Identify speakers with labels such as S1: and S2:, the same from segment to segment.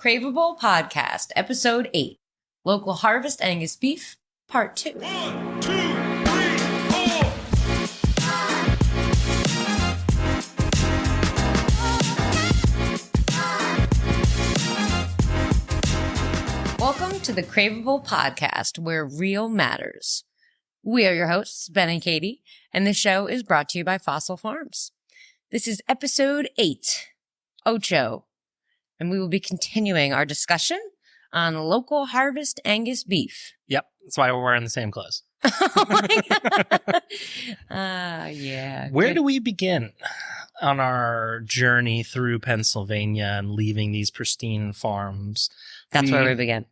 S1: Craveable Podcast, Episode 8, Local Harvest Angus Beef, Part 2.
S2: 1, 2, 3, 4.
S1: Welcome to the Craveable Podcast, where real matters. We are your hosts, Ben and Katie, and the show is brought to you by Fossil Farms. This is Episode 8, Ocho, and we will be continuing our discussion on Local Harvest Angus Beef.
S3: Yep, that's why we're wearing the same clothes.
S1: Oh my God. Yeah.
S3: Where do we begin on our journey through Pennsylvania and leaving these pristine farms?
S1: That's where we begin.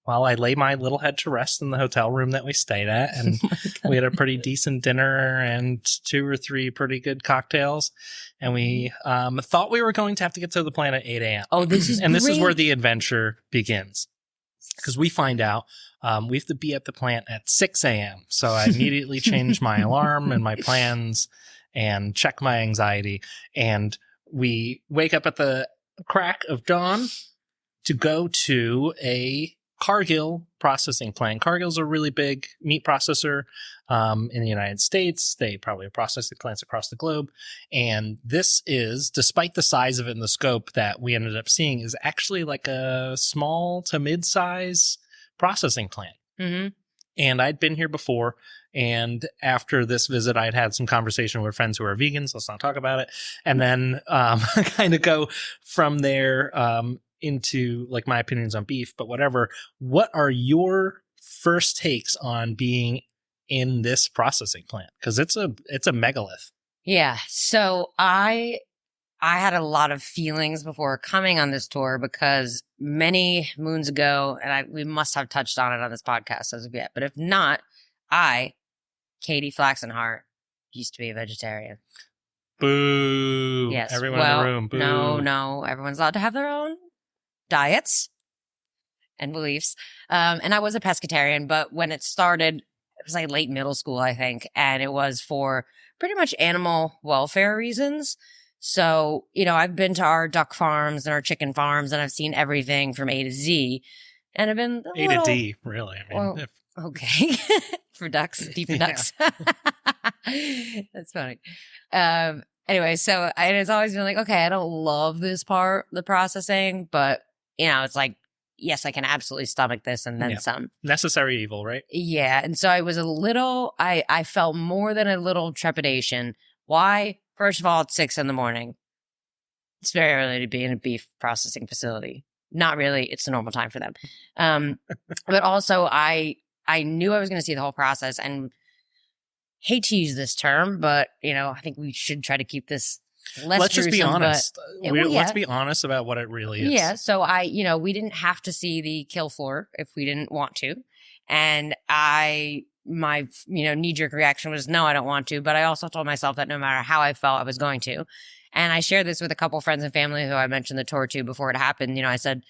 S3: Well, I lay my little head to rest in the hotel room that we stayed at, and we had a pretty decent dinner and 2 or 3 pretty good cocktails. And we thought we were going to have to get to the plant at 8 a.m.
S1: Oh, this is
S3: And this is
S1: great.
S3: where the adventure begins. Because we find out we have to be at the plant at 6 a.m. So I immediately changed my alarm and my plans and check my anxiety. And we wake up at the crack of dawn to go to a Cargill processing plant. Cargill's a really big meat processor in the United States. They probably have processing plants across the globe. And this is, despite the size of it and the scope that we ended up seeing, is actually like a small to mid-size processing plant.
S1: Mm-hmm.
S3: And I'd been here before. And after this visit, I'd had some conversation with friends who are vegans. Let's not talk about it. And then kind of go from there into like my opinions on beef, but whatever. What are your first takes on being in this processing plant? Because it's a megalith.
S1: Yeah. So I had a lot of feelings before coming on this tour because many moons ago, and we must have touched on it on this podcast as of yet, but if not, Katie Flaxenhart, used to be a vegetarian.
S3: Boo.
S1: Yes.
S3: Everyone in the room. Boo.
S1: No. Everyone's allowed to have their own diets and beliefs. And I was a pescatarian, but when it started, it was like late middle school, I think. And it was for pretty much animal welfare reasons. So, I've been to our duck farms and our chicken farms, and I've seen everything from A to Z. And I've been
S3: A to D, really. I mean,
S1: okay. For ducks, D for ducks. That's funny. Anyway, so it's always been like, okay, I don't love this part, the processing, but it's like, yes, I can absolutely stomach this and then some.
S3: necessary evil, right?
S1: Yeah. And so I was I felt more than a little trepidation. Why? First of all, it's 6 a.m. It's very early to be in a beef processing facility. Not really. It's the normal time for them. But also I knew I was going to see the whole process, and hate to use this term, but I think we should try to keep this less
S3: Let's just be
S1: gruesome,
S3: honest.
S1: but-
S3: Let's be honest about what it really is.
S1: Yeah. So we didn't have to see the kill floor if we didn't want to. And my knee-jerk reaction was, no, I don't want to. But I also told myself that no matter how I felt, I was going to. And I shared this with a couple friends and family who I mentioned the tour to before it happened. I said,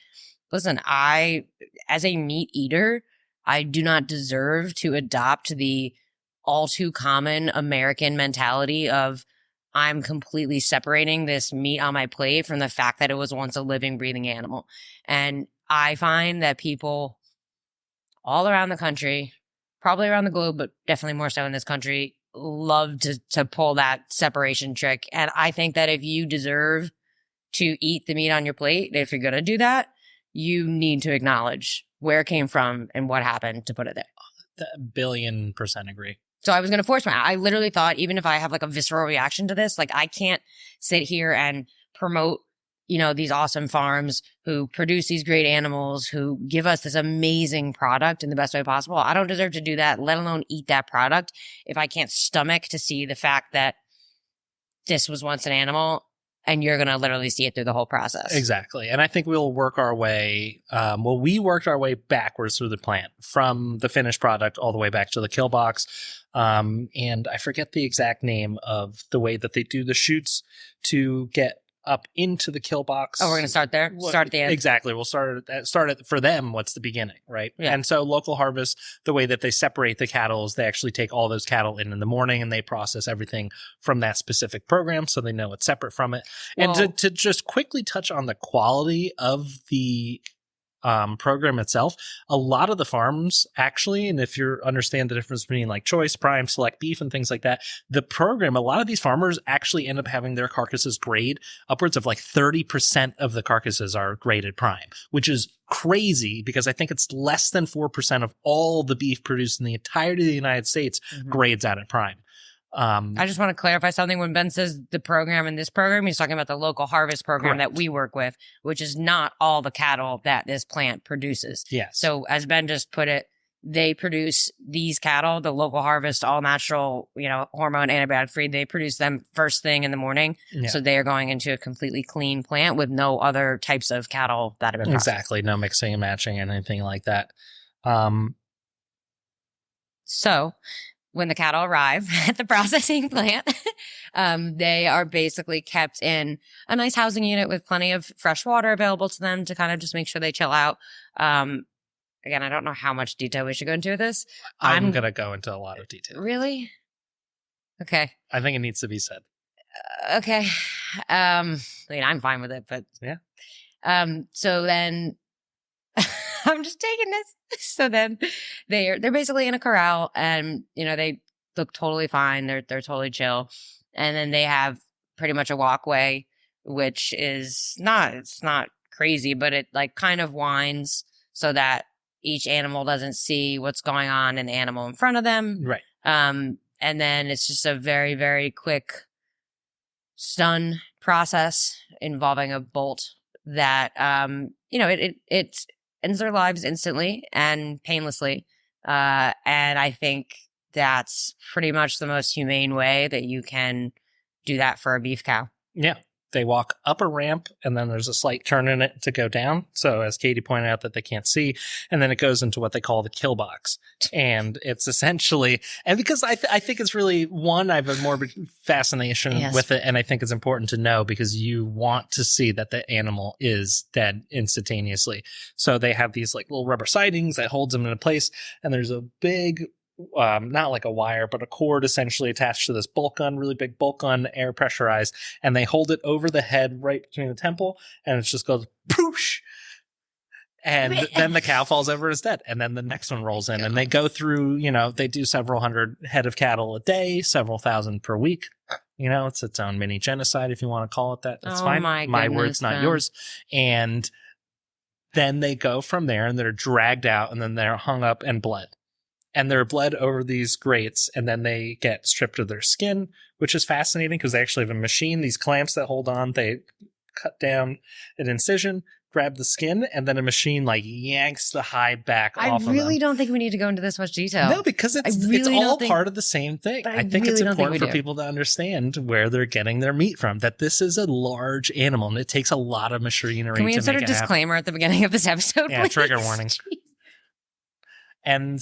S1: listen, as a meat eater, I do not deserve to adopt the all too common American mentality of I'm completely separating this meat on my plate from the fact that it was once a living, breathing animal. And I find that people all around the country, probably around the globe, but definitely more so in this country, love to pull that separation trick. And I think that if you deserve to eat the meat on your plate, if you're going to do that, you need to acknowledge where it came from and what happened to put it there.
S3: 1,000,000,000% agree.
S1: So I was going to force I literally thought, even if I have like a visceral reaction to this, like I can't sit here and promote, these awesome farms who produce these great animals, who give us this amazing product in the best way possible. I don't deserve to do that, let alone eat that product, if I can't stomach to see the fact that this was once an animal and you're going to literally see it through the whole process.
S3: Exactly. And I think we'll work our way, we worked our way backwards through the plant from the finished product all the way back to the kill box. And I forget the exact name of the way that they do the shoots to get up into the kill box.
S1: Oh, we're going to start there? Start at the end?
S3: Exactly. We'll start at for them, what's the beginning, right?
S1: Yeah.
S3: And so Local Harvest, the way that they separate the cattle is they actually take all those cattle in the morning and they process everything from that specific program so they know it's separate from it.
S1: Well,
S3: and to just quickly touch on the quality of the program itself, a lot of the farms actually, and if you understand the difference between like choice, prime, select beef and things like that, the program, a lot of these farmers actually end up having their carcasses grade upwards of like 30% of the carcasses are graded prime, which is crazy because I think it's less than 4% of all the beef produced in the entirety of the United States grades out at prime.
S1: I just want to clarify something. When Ben says the program in this program, he's talking about the Local Harvest program that we work with, which is not all the cattle that this plant produces.
S3: Yes.
S1: So as Ben just put it, they produce these cattle, the Local Harvest, all natural, hormone, antibiotic free. They produce them first thing in the morning. Yeah. So they are going into a completely clean plant with no other types of cattle that have been processed.
S3: Exactly. No mixing and matching, anything like that.
S1: So when the cattle arrive at the processing plant, they are basically kept in a nice housing unit with plenty of fresh water available to them to kind of just make sure they chill out. Again, I don't know how much detail we should go into with this.
S3: I'm going to go into a lot of detail.
S1: Really? Okay.
S3: I think it needs to be said.
S1: Okay. I'm fine with it, but
S3: yeah.
S1: So then I'm just taking this. So then they're basically in a corral and, they look totally fine. They're totally chill. And then they have pretty much a walkway, which is it's not crazy, but it like kind of winds so that each animal doesn't see what's going on in the animal in front of them.
S3: Right.
S1: And then it's just a very, very quick stun process involving a bolt that, it ends their lives instantly and painlessly. And I think that's pretty much the most humane way that you can do that for a beef cow.
S3: Yeah. They walk up a ramp and then there's a slight turn in it to go down. So as Katie pointed out that they can't see, and then it goes into what they call the kill box. And it's essentially, and because I think it's really I have a morbid fascination with it. And I think it's important to know because you want to see that the animal is dead instantaneously. So they have these like little rubber sidings that holds them in place. And there's a big, not like a wire, but a cord essentially attached to this bolt gun, really big bolt gun, air pressurized, and they hold it over the head right between the temple, and it just goes poosh, and then the cow falls over and is dead, and then the next one rolls in, and they go through, they do several hundred head of cattle a day, several thousand per week. It's its own mini genocide, if you want to call it that. That's fine. My words, not yours. And then they go from there, and they're dragged out, and then they're hung up and bled. And they're bled over these grates, and then they get stripped of their skin, which is fascinating because they actually have a machine, these clamps that hold on. They cut down an incision, grab the skin, and then a machine like yanks the hide back off of them.
S1: I really don't think we need to go into this much detail.
S3: No, because it's all part of the same thing. I think it's important for people to understand where they're getting their meat from, that this is a large animal, and it takes a lot of machinery to make it happen.
S1: Can we insert a disclaimer at the beginning of this episode,
S3: Yeah,
S1: please?
S3: Trigger warning. And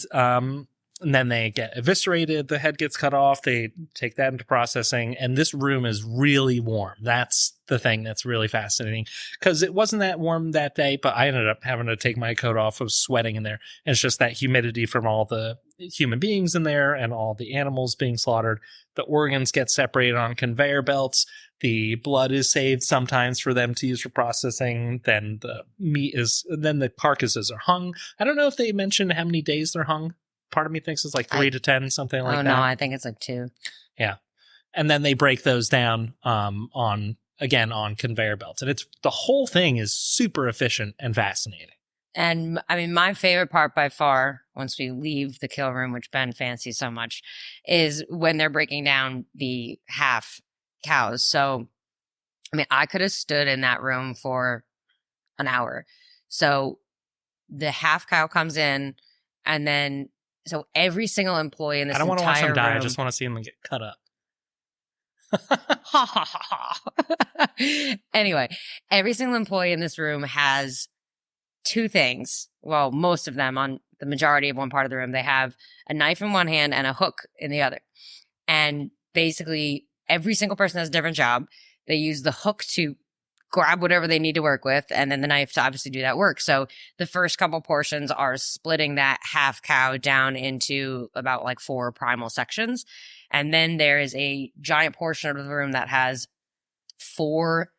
S3: then they get eviscerated. The head gets cut off. They take that into processing. And this room is really warm. That's the thing that's really fascinating because it wasn't that warm that day, but I ended up having to take my coat off. I was sweating in there. And it's just that humidity from all the human beings in there and all the animals being slaughtered. The organs get separated on conveyor belts. The blood is saved sometimes for them to use for processing. Then the then the carcasses are hung. I don't know if they mentioned how many days they're hung. Part of me thinks it's like 3 to 10, something like that.
S1: Oh, no, I think it's like 2.
S3: Yeah. And then they break those down on conveyor belts. And the whole thing is super efficient and fascinating.
S1: And I mean, my favorite part by far, once we leave the kill room, which Ben fancies so much, is when they're breaking down the half cows. So, I mean, I could have stood in that room for an hour. So the half cow comes in, and then so every single employee in this entire room. I don't want to watch them die.
S3: I just want to see them get cut up.
S1: Ha ha ha ha. Anyway, every single employee in this room has 2 things. Well, most of them, on the majority of one part of the room, they have a knife in one hand and a hook in the other. And basically, every single person has a different job. They use the hook to grab whatever they need to work with, and then the knife to obviously do that work. So the first couple portions are splitting that half cow down into about like 4 primal sections. And then there is a giant portion of the room that has 4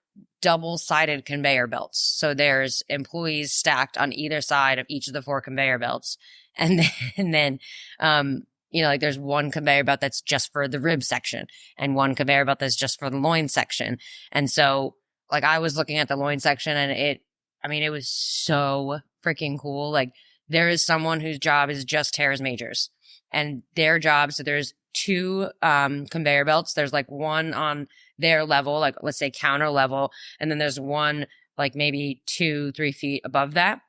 S1: double-sided conveyor belts. So there's employees stacked on either side of each of the 4 conveyor belts. And then, like there's one conveyor belt that's just for the rib section and one conveyor belt that's just for the loin section. And so like I was looking at the loin section and it was so freaking cool. Like there is someone whose job is just teres majors, and their job. So there's 2 conveyor belts. There's like one on their level, like let's say counter level. And then there's one like maybe 2-3 feet above that.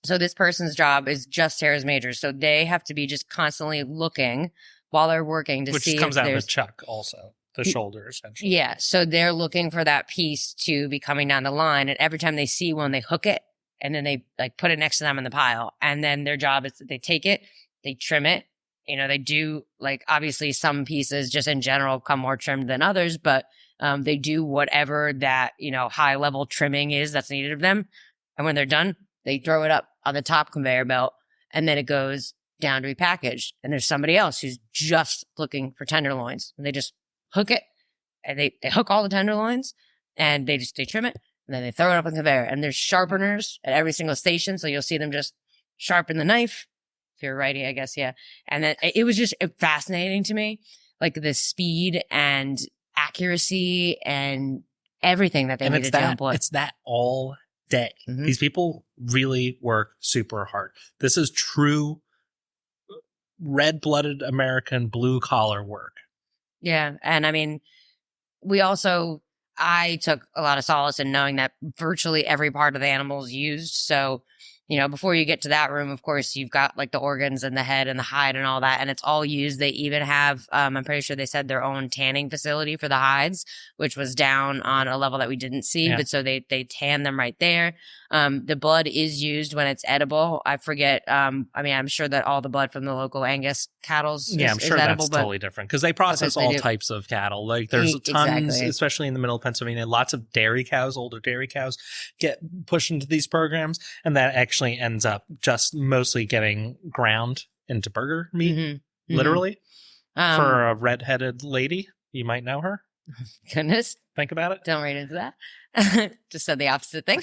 S1: So this person's job is just teres majors. So they have to be just constantly looking while they're working to see
S3: which comes
S1: if
S3: out of
S1: there's
S3: the chuck also. The shoulder, essentially.
S1: Yeah. So they're looking for that piece to be coming down the line. And every time they see one, they hook it and then they like put it next to them in the pile. And then their job is that they take it, they trim it. They do like obviously some pieces just in general come more trimmed than others, but they do whatever that, high level trimming is that's needed of them. And when they're done, they throw it up on the top conveyor belt and then it goes down to be packaged. And there's somebody else who's just looking for tenderloins and they just hook it, and they hook all the tenderloins, and they trim it, and then they throw it up on the conveyor. And there's sharpeners at every single station, so you'll see them just sharpen the knife. If you're righty, I guess, yeah. And then it was just fascinating to me, like the speed and accuracy and everything that they needed to employ.
S3: It's that all day. Mm-hmm. These people really work super hard. This is true red-blooded American blue-collar work.
S1: Yeah. And I took a lot of solace in knowing that virtually every part of the animal is used. So, before you get to that room, of course, you've got like the organs and the head and the hide and all that, and it's all used. They even have, I'm pretty sure they said their own tanning facility for the hides, which was down on a level that we didn't see. Yeah. But so they tan them right there. The blood is used when it's edible. I forget. I'm sure that all the blood from the local Angus cattle is
S3: I'm sure
S1: edible,
S3: that's totally different because they process all types of cattle. Like there's tons, especially in the middle of Pennsylvania, lots of dairy cows, older dairy cows get pushed into these programs, and that actually ends up just mostly getting ground into burger meat, literally. For a red-headed lady, you might know her.
S1: Goodness.
S3: Think about it.
S1: Don't read into that. Just said the opposite thing.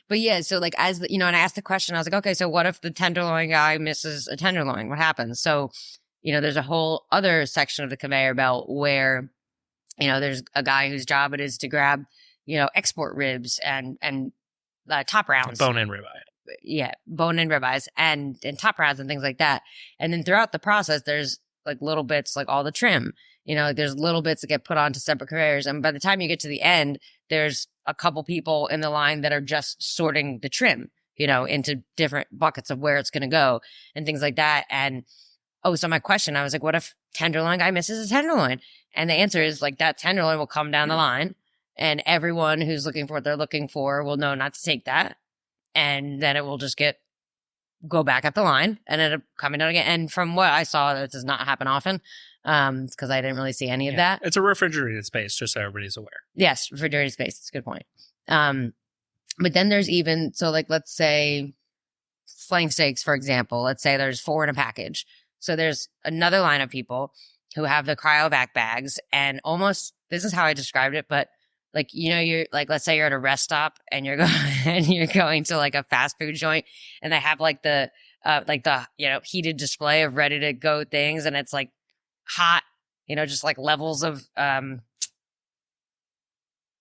S1: But yeah, so like and I asked the question, I was like, okay, so what if the tenderloin guy misses a tenderloin? What happens? So, there's a whole other section of the conveyor belt where, there's a guy whose job it is to grab, export ribs and top rounds.
S3: Bone-in ribeye.
S1: Yeah, bone-in ribeyes and top rounds and things like that. And then throughout the process, there's like little bits, like all the trim. There's little bits that get put onto separate conveyors. And by the time you get to the end, there's a couple people in the line that are just sorting the trim, into different buckets of where it's going to go and things like that. And, so my question, I was like, what if tenderloin guy misses a tenderloin? And the answer is like that tenderloin will come down the line and everyone who's looking for what they're looking for will know not to take that. And then it will just go back up the line and end up coming down again. And from what I saw, that does not happen often. Because I didn't really see any of that.
S3: It's a refrigerated space, just so everybody's aware.
S1: Yes, refrigerated space. That's a good point. But then there's even, so like, let's say flank steaks, for example, let's say there's 4 in a package. So there's another line of people who have the cryovac bags and almost, this is how I described it, but like, you're like, let's say you're at a rest stop and you're going to like a fast food joint and they have like the heated display of ready to go things. And it's like, hot, just like levels of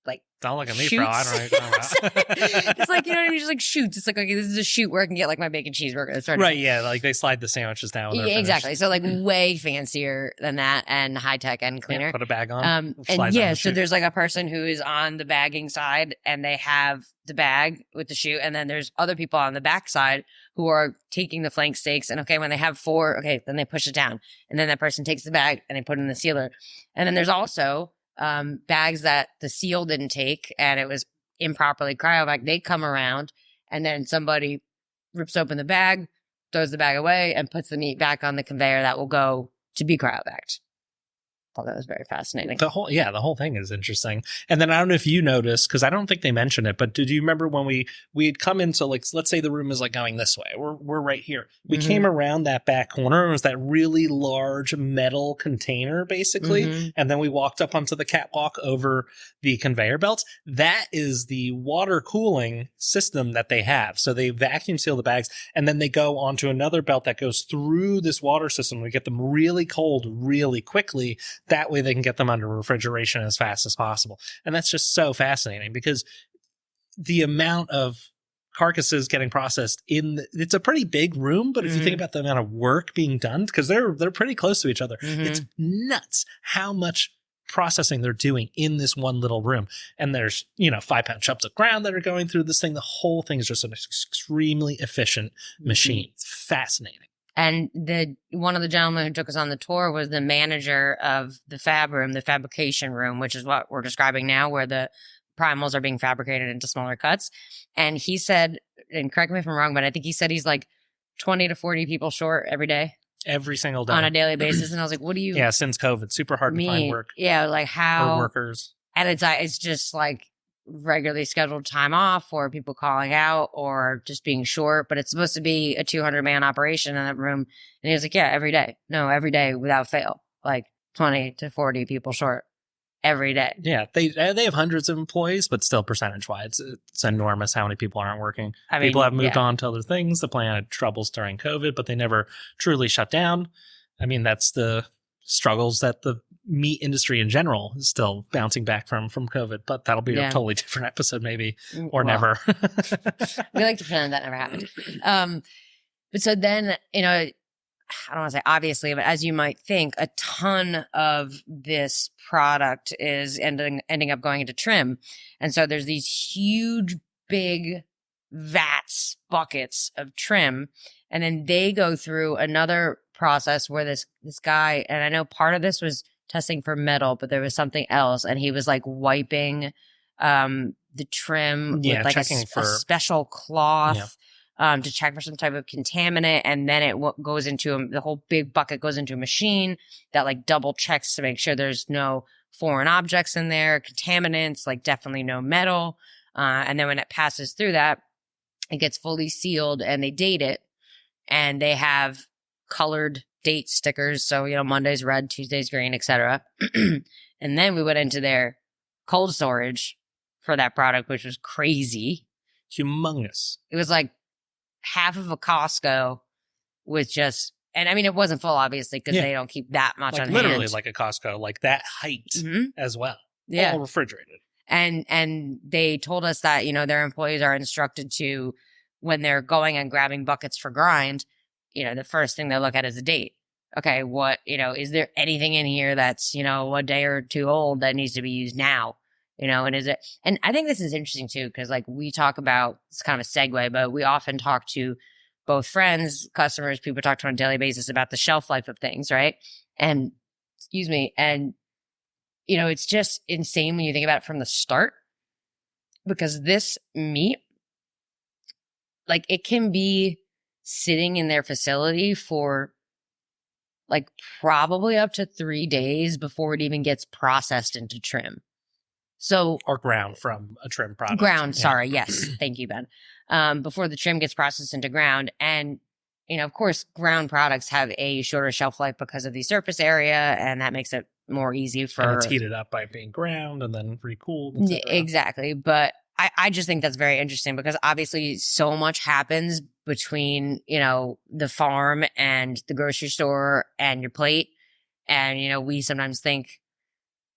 S1: like
S3: don't look at me,
S1: shoots.
S3: bro. I don't know what you're talking
S1: about. It's like, just like shoots. It's like, okay, this is a shoot where I can get like my bacon cheeseburger.
S3: Right, yeah, like they slide the sandwiches down.
S1: Yeah, exactly. So like way fancier than that and high tech and cleaner.
S3: Yeah, put a bag on.
S1: And yeah, so there's like a person who is on the bagging side and they have the bag with the chute, and then there's other people on the back side who are taking the flank steaks, and okay, when they have 4, okay, then they push it down, and then that person takes the bag and they put it in the sealer. And then there's also bags that the seal didn't take and it was improperly cryovac. They come around and then somebody rips open the bag, throws the bag away, and puts the meat back on the conveyor that will go to be cryovac. thought that was very fascinating.
S3: The whole thing is interesting. And then I don't know if you noticed, because I don't think they mentioned it, but did you remember when we had come into, like, let's say the room is like going this way. We're right here. We came around that back corner, and it was that really large metal container, basically. And then we walked up onto the catwalk over the conveyor belts. That is the water cooling system that they have. So they vacuum seal the bags, and then they go onto another belt that goes through this water system. We get them really cold really quickly. That way they can get them under refrigeration as fast as possible. And that's just so fascinating, because the amount of carcasses getting processed it's a pretty big room, but if you think about the amount of work being done, because they're pretty close to each other, it's nuts how much processing they're doing in this one little room. And there's 5-pound chunks of ground that are going through this thing. The whole thing is just an extremely efficient machine. It's fascinating.
S1: And one of the gentlemen who took us on the tour was the manager of the fab room, the fabrication room, which is what we're describing now, where the primals are being fabricated into smaller cuts. And he said, and correct me if I'm wrong, but I think he said he's like 20 to 40 people short every day.
S3: Every single day.
S1: On a daily basis. And I was like, what do you...
S3: Yeah, since COVID. Super hard to find work.
S1: Yeah, like how...
S3: Or workers.
S1: And it's just like regularly scheduled time off, or people calling out, or just being short, but it's supposed to be a 200-man operation in that room. And he was like, yeah, every day. No, every day without fail. Like 20 to 40 people short every day.
S3: Yeah, they have hundreds of employees, but still percentage-wise, it's enormous how many people aren't working. People have moved on to other things. The plant had troubles during COVID, but they never truly shut down. I mean, that's the struggles that the meat industry in general is still bouncing back from COVID, but that'll be a totally different episode maybe, or never.
S1: We like to pretend that never happened. But so then, I don't want to say obviously, but as you might think, a ton of this product is ending up going into trim. And so there's these huge, big vats, buckets of trim. And then they go through another process where this guy, and I know part of this was testing for metal, but there was something else. And he was like wiping the trim with like a special cloth to check for some type of contaminant. And then it goes into the whole big bucket goes into a machine that like double checks to make sure there's no foreign objects in there, contaminants, like definitely no metal. And then when it passes through that, it gets fully sealed and they date it. And they have colored date stickers. So, Monday's red, Tuesday's green, etc. And then we went into their cold storage for that product, which was crazy.
S3: Humongous.
S1: It was like half of a Costco with just, and I mean, it wasn't full, obviously, because they don't keep that much on hand.
S3: Literally like a Costco, like that height as well.
S1: Yeah.
S3: All refrigerated.
S1: And they told us that, their employees are instructed to, when they're going and grabbing buckets for grind, the first thing they look at is the date. Okay, what, is there anything in here that's, a day or two old that needs to be used now? And is it, and I think this is interesting too, because like we talk about, it's kind of a segue, but we often talk to both friends, customers, people talk to on a daily basis about the shelf life of things, right? And, it's just insane when you think about it from the start, because this meat, like it can be sitting in their facility for like probably up to 3 days before it even gets processed into trim. So,
S3: or ground from a trim product.
S1: Ground, sorry. Yes. Thank you, Ben. Before the trim gets processed into ground. And, of course, ground products have a shorter shelf life because of the surface area, and that makes it more easy for...
S3: And it's heated up by being ground and then recooled.
S1: Exactly. But I just think that's very interesting, because obviously so much happens between, the farm and the grocery store and your plate. And, we sometimes think,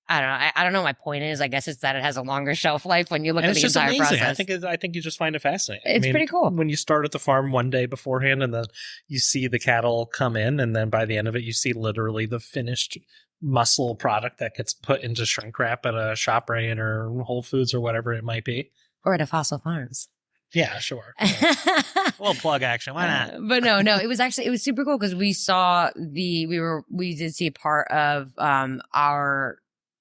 S1: I don't know. My point is, I guess it's that it has a longer shelf life when you look at the entire process.
S3: I think you just find it fascinating.
S1: It's pretty cool.
S3: When you start at the farm one day beforehand, and then you see the cattle come in, and then by the end of it, you see literally the finished muscle product that gets put into shrink wrap at a ShopRite or Whole Foods or whatever it might be.
S1: Or at a Fossil Farms.
S3: Yeah, sure. Well, plug action. Why not?
S1: But no, it was super cool, because we saw we did see part of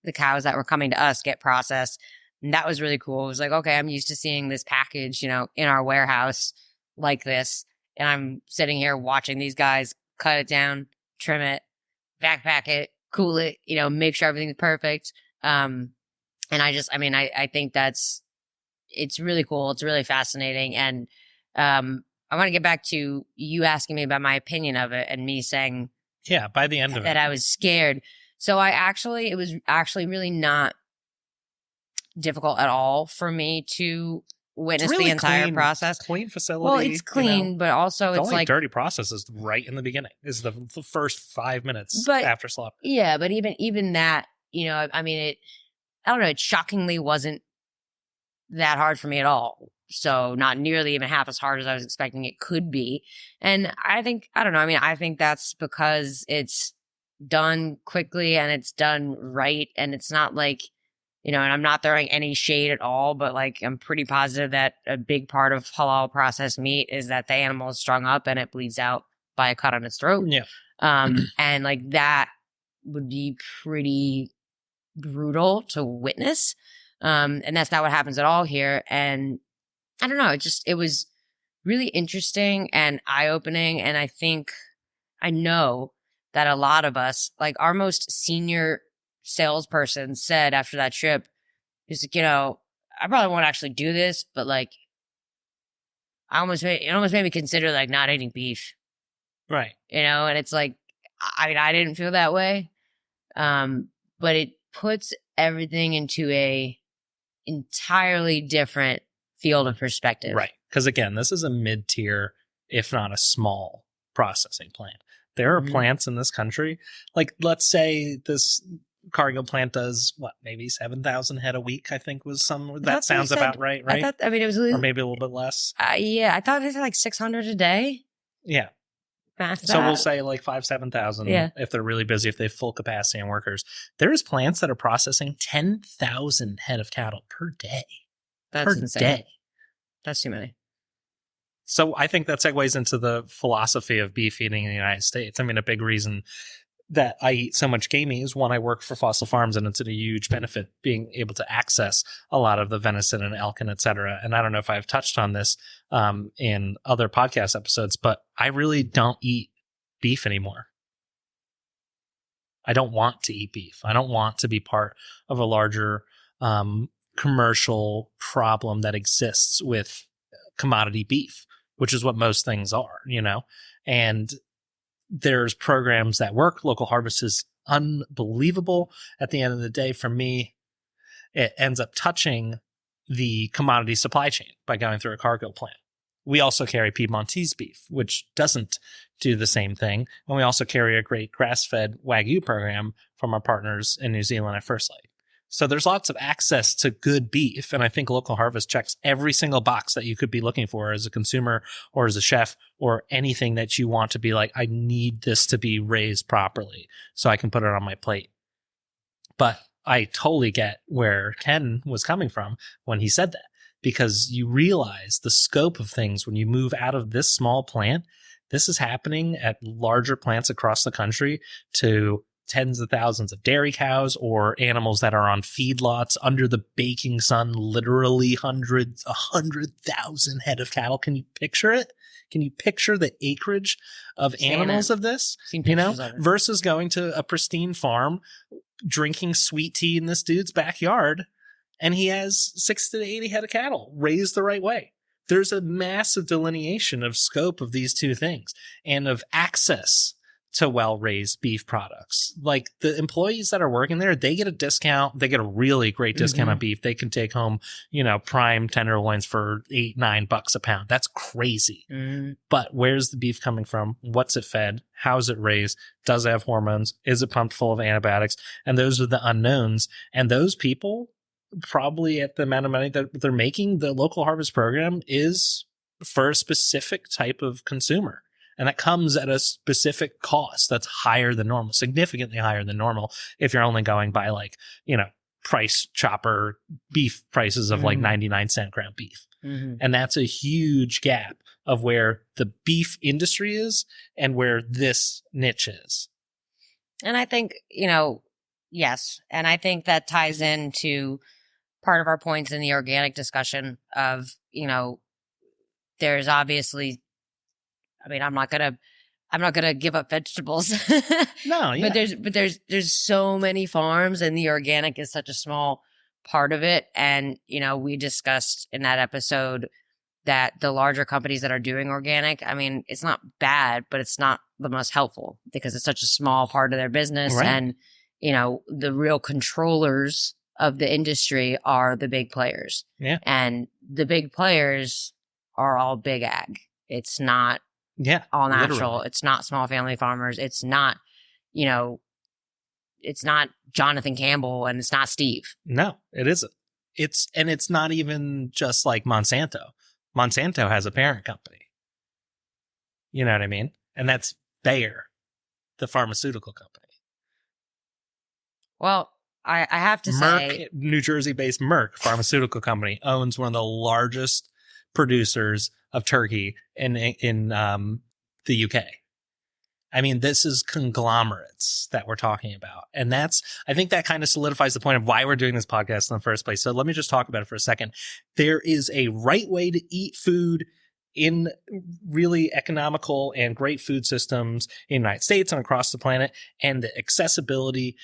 S1: the cows that were coming to us get processed. And that was really cool. It was like, okay, I'm used to seeing this package, in our warehouse like this. And I'm sitting here watching these guys cut it down, trim it, backpack it, cool it, make sure everything's perfect. And I think it's really cool. It's really fascinating. And I want to get back to you asking me about my opinion of it and me saying
S3: Yeah, by the end of
S1: that
S3: it.
S1: I was scared. So it was actually really not difficult at all for me to witness
S3: really
S1: the entire
S3: clean,
S1: process.
S3: Clean facility.
S1: Well, it's clean, but also
S3: the
S1: it's
S3: only
S1: like
S3: dirty process is right in the beginning. Is the first 5 minutes
S1: But-
S3: after slaughter.
S1: yeah, but even that, I don't know, it shockingly wasn't that hard for me at all. So not nearly even half as hard as I was expecting it could be. And I think that's because it's done quickly and it's done right. And it's not like, and I'm not throwing any shade at all, but like, I'm pretty positive that a big part of halal processed meat is that the animal is strung up and it bleeds out by a cut on its throat.
S3: Yeah.
S1: And like that would be pretty brutal to witness. And that's not what happens at all here. And I don't know, it was really interesting and eye-opening. And I know that a lot of us, like our most senior salesperson said after that trip, he's like, I probably won't actually do this, but like, it almost made me consider like not eating beef.
S3: Right.
S1: And it's like, I didn't feel that way. But it puts everything into a entirely different field of perspective.
S3: Right. Because again, this is a mid-tier, if not a small processing plant. There are plants in this country, like let's say this Cargill plant does maybe 7,000 head a week, I think was that sounds about right?
S1: I thought, it was
S3: or maybe a little bit less.
S1: Yeah, I thought it was like 600 a day.
S3: Yeah.
S1: Math
S3: So
S1: that.
S3: we'll say like 7,000
S1: Yeah.
S3: if they're really busy, if they have full capacity and workers. There's plants that are processing 10,000 head of cattle per day.
S1: That's
S3: per
S1: insane.
S3: day.
S1: That's too many.
S3: So I think that segues into the philosophy of beef eating in the United States. I mean, a big reason that I eat so much game meat is one, I work for Fossil Farms, and it's a huge benefit being able to access a lot of the venison and elk and et cetera. And I don't know if I've touched on this in other podcast episodes, but I really don't eat beef anymore. I don't want to eat beef. I don't want to be part of a larger commercial problem that exists with commodity beef, which is what most things are, and there's programs that work. Local Harvest is unbelievable. At the end of the day, for me, it ends up touching the commodity supply chain by going through a cargo plant. We also carry Piedmontese beef, which doesn't do the same thing. And we also carry a great grass-fed Wagyu program from our partners in New Zealand at First Light. So there's lots of access to good beef. And I think Local Harvest checks every single box that you could be looking for as a consumer or as a chef or anything that you want to be like, I need this to be raised properly so I can put it on my plate. But I totally get where Ken was coming from when he said that, because you realize the scope of things when you move out of this small plant. This is happening at larger plants across the country to tens of thousands of dairy cows or animals that are on feedlots under the baking sun, literally 100,000 head of cattle. Can you picture it? Can you picture the acreage of animals of this, versus going to a pristine farm, drinking sweet tea in this dude's backyard, and he has 60 to 80 head of cattle raised the right way. There's a massive delineation of scope of these two things and of access to well-raised beef products. Like the employees that are working there, they get a discount. They get a really great discount on beef. They can take home, prime tenderloins for $8-9 a pound. That's crazy. But where's the beef coming from? What's it fed? How's it raised? Does it have hormones? Is it pumped full of antibiotics? And those are the unknowns. And those people, probably at the amount of money that they're making, the Local Harvest program is for a specific type of consumer. And that comes at a specific cost that's higher than normal, significantly higher than normal if you're only going by price chopper beef prices of like 99-cent ground beef. And that's a huge gap of where the beef industry is and where this niche is.
S1: And I think, yes. And I think that ties into part of our points in the organic discussion of, there's obviously, I'm not going to I'm not going to give up vegetables.
S3: No, yeah.
S1: But there's so many farms, and the organic is such a small part of it. And, you know, we discussed in that episode that the larger companies that are doing organic, I mean, it's not bad, but it's not the most helpful because it's such a small part of their business.
S3: Right.
S1: And, you know, the real controllers of the industry are the big players.
S3: Yeah.
S1: And the big players are all big ag. It's not all natural.
S3: Literally.
S1: It's not small family farmers. It's not, you know, it's not Jonathan Campbell, and it's not Steve.
S3: No, it isn't. It's not even just like Monsanto. Monsanto has a parent company. You know what I mean? And that's Bayer, the pharmaceutical company.
S1: Well, I have to say,
S3: New Jersey-based Merck pharmaceutical company owns one of the largest producers of turkey in the UK. I mean, this is conglomerates that we're talking about. And I think that kind of solidifies the point of why we're doing this podcast in the first place. So let me just talk about it for a second. There is a right way to eat food in really economical and great food systems in the United States and across the planet. And the accessibility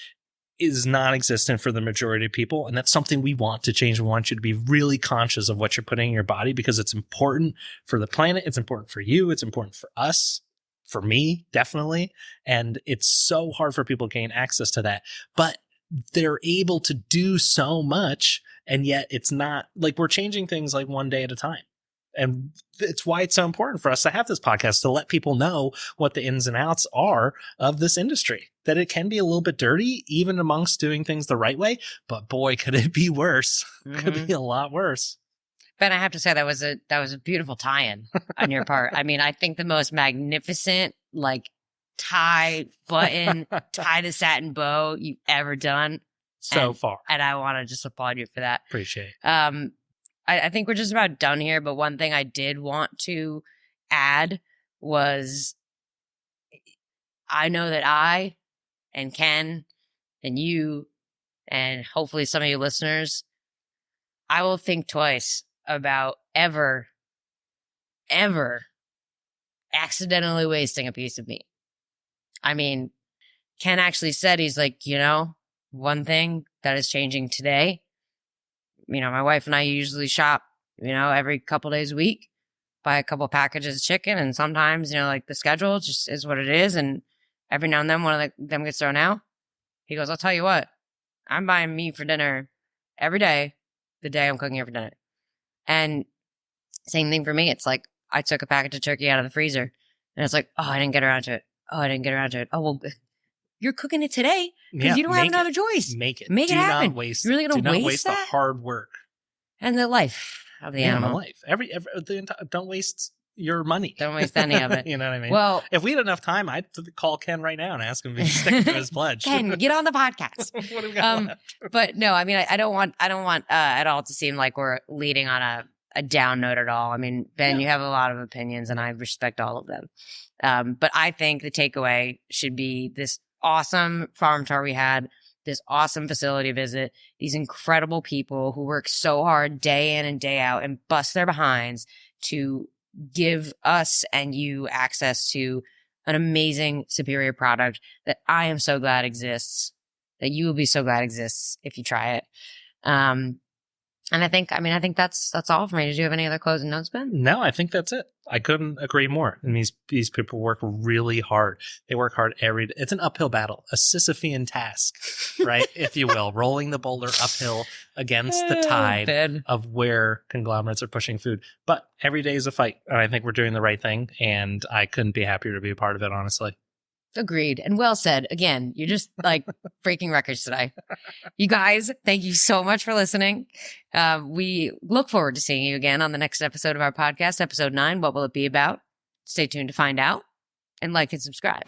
S3: is non-existent for the majority of people. And that's something we want to change. We want you to be really conscious of what you're putting in your body because it's important for the planet. It's important for you. It's important for us, for me, definitely. And it's so hard for people to gain access to that. But they're able to do so much. And yet it's not like we're changing things like one day at a time. And it's why it's so important for us to have this podcast to let people know what the ins and outs are of this industry, that it can be a little bit dirty, even amongst doing things the right way. But boy, could it be worse. Could be a lot worse.
S1: Ben, I have to say that was a beautiful tie-in on your part. I mean, I think the most magnificent, like, tie to satin bow you've ever done.
S3: So far.
S1: And I want to just applaud you for that.
S3: Appreciate it.
S1: I think we're just about done here, but one thing I did want to add was I know that I and Ken and you and hopefully some of you listeners, I will think twice about ever accidentally wasting a piece of meat. I mean, Ken actually said, he's like, you know, one thing that is changing today, you know, my wife and I usually shop, you know, every couple days a week, buy a couple packages of chicken. And sometimes, you know, like the schedule just is what it is. And every now and then one of them gets thrown out. He goes, I'll tell you what, I'm buying meat for dinner every day, the day I'm cooking it for dinner. And same thing for me. It's like I took a package of turkey out of the freezer and it's like, oh, I didn't get around to it. Oh, well, you're cooking it today because you don't have another choice.
S3: Make it.
S1: Make it happen.
S3: Not waste.
S1: You're really going to waste
S3: the
S1: that?
S3: hard work
S1: and the life of the animal.
S3: Life. Don't waste your money.
S1: Don't waste any of it.
S3: You know what I mean?
S1: Well,
S3: if we had enough time, I'd call Ken right now and ask him if he's sticking to his pledge.
S1: Ken, get on the podcast.
S3: What do we got left?
S1: But no, I mean, I don't want at all to seem like we're leading on a down note at all. I mean, Ben, you have a lot of opinions and I respect all of them. But I think the takeaway should be this awesome farm tour we had, this awesome facility visit, these incredible people who work so hard day in and day out and bust their behinds to give us and you access to an amazing, superior product that I am so glad exists, that you will be so glad exists if you try it. And I think that's all for me. Did you have any other closing notes, Ben?
S3: No, I think that's it. I couldn't agree more. And these people work really hard. They work hard every day. It's an uphill battle, a Sisyphean task, right? If you will, rolling the boulder uphill against the tide of where conglomerates are pushing food. But every day is a fight. And I think we're doing the right thing. And I couldn't be happier to be a part of it, honestly.
S1: Agreed. And well said. Again, you're just like breaking records today. You guys, thank you so much for listening. We look forward to seeing you again on the next episode of our podcast, episode 9. What will it be about? Stay tuned to find out and like and subscribe.